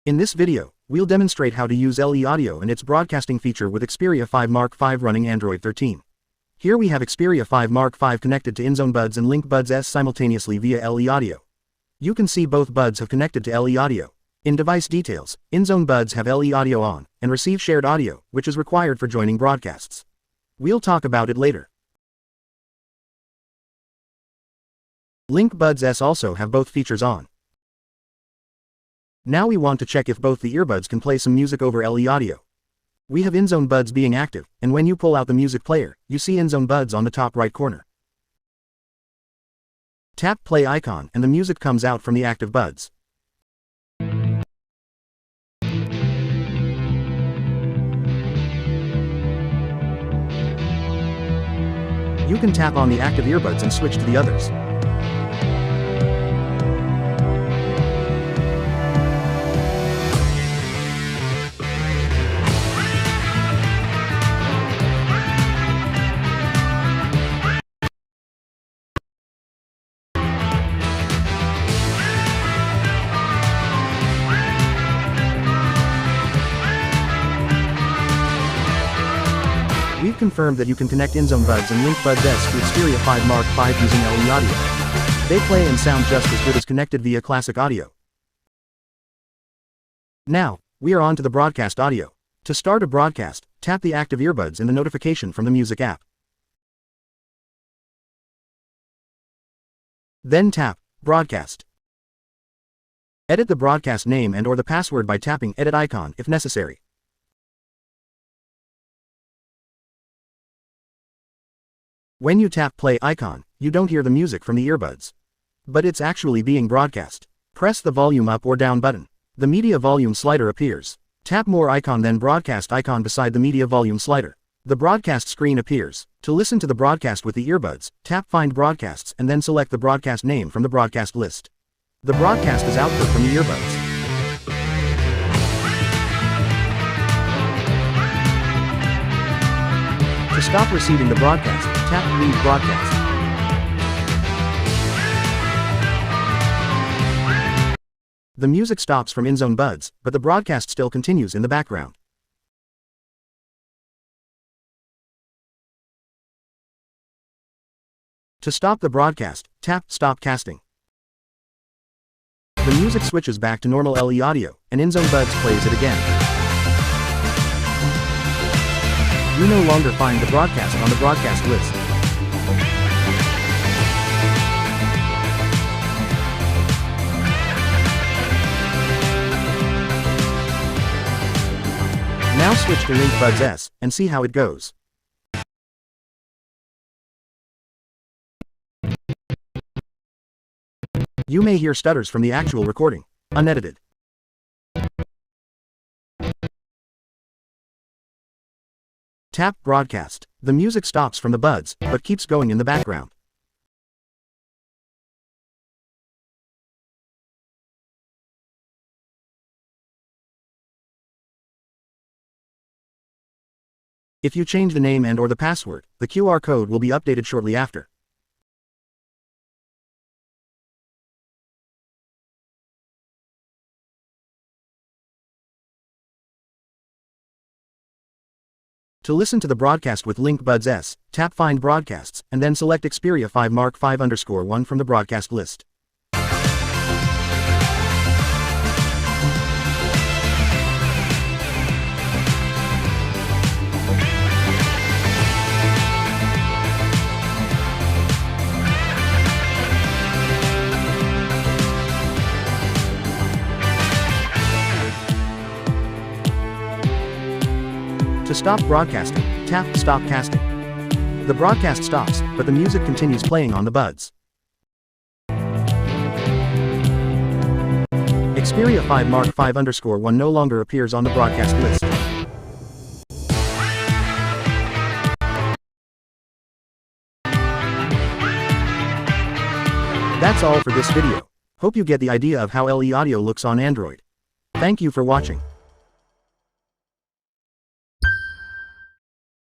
In this video, we'll demonstrate how to use LE Audio and its broadcasting feature with Xperia 5 Mark V running Android 13. Here we have Xperia 5 Mark V connected to InZone Buds and Link Buds S simultaneously via LE Audio. You can see both buds have connected to LE Audio. In device details, InZone Buds have LE Audio on, and receive shared audio, which is required for joining broadcasts. We'll talk about it later. Link Buds S also have both features on. Now we want to check if both the earbuds can play some music over LE Audio. We have InZone Buds being active, and when you pull out the music player, you see InZone Buds on the top right corner. Tap play icon and the music comes out from the active buds. You can tap on the active earbuds and switch to the others. We've confirmed that you can connect InZone Buds and Link Buds S to Xperia 5 Mark V using LE Audio. They play and sound just as good as connected via classic audio. Now, we are on to the broadcast audio. To start a broadcast, tap the active earbuds in the notification from the music app. Then tap Broadcast. Edit the broadcast name and/or the password by tapping Edit icon if necessary. When you tap play icon, you don't hear the music from the earbuds. But it's actually being broadcast. Press the volume up or down button. The media volume slider appears. Tap more icon then broadcast icon beside the media volume slider. The broadcast screen appears. To listen to the broadcast with the earbuds, tap find broadcasts and then select the broadcast name from the broadcast list. The broadcast is output from the earbuds. To stop receiving the broadcast, tap Leave Broadcast. The music stops from InZone Buds, but the broadcast still continues in the background. To stop the broadcast, tap Stop Casting. The music switches back to normal LE Audio, and InZone Buds plays it again. You no longer find the broadcast on the broadcast list. Now switch to Link Buds S, and see how it goes. You may hear stutters from the actual recording, unedited. Tap Broadcast. The music stops from the buds, but keeps going in the background. If you change the name and/or the password, the QR code will be updated shortly after. To listen to the broadcast with Link Buds S, tap Find Broadcasts, and then select Xperia 5 Mark V_1 from the broadcast list. To stop broadcasting, tap Stop Casting. The broadcast stops, but the music continues playing on the buds. Xperia 5 Mark V_1 no longer appears on the broadcast list. That's all for this video. Hope you get the idea of how LE Audio looks on Android. Thank you for watching.